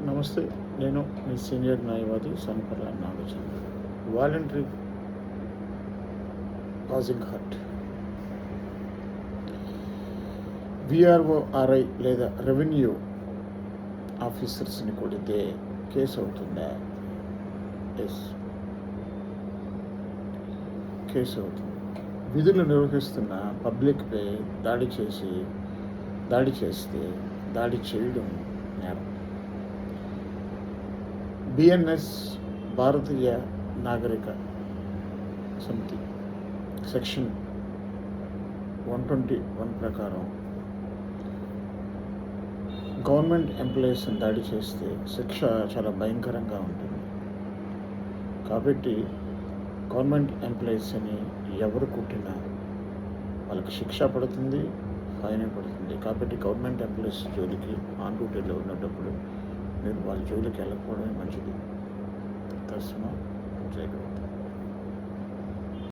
నమస్తే. నేను మీ సీనియర్ న్యాయవాది Sanaparla Nagachandra. Voluntary causing hurt. VRO, RI లేదా రెవెన్యూ ఆఫీసర్స్ని కొడితే కేసు అవుతుందా? ఎస్, కేసు అవుతుంది. విధులు నిర్వహిస్తున్న పబ్లిక్పై దాడి చేస్తే దాడి చేయడం నేరం. బిఎన్ఎస్ భారతీయ నాగరిక సమితి సెక్షన్ 121 ప్రకారం గవర్నమెంట్ ఎంప్లాయీస్ని దాడి చేస్తే శిక్ష చాలా భయంకరంగా ఉంటుంది. కాబట్టి గవర్నమెంట్ ఎంప్లాయీస్ అని ఎవరు కుట్టినా వాళ్ళకి శిక్ష పడుతుంది, ఫైన్ పడుతుంది. కాబట్టి గవర్నమెంట్ ఎంప్లాయీస్ జోలికి ఆన్ డ్యూటీలో ఉన్నప్పుడు మీరు వాళ్ళ జోలికి వెళ్ళకపోవడమే మంచిది. తస్మా జై.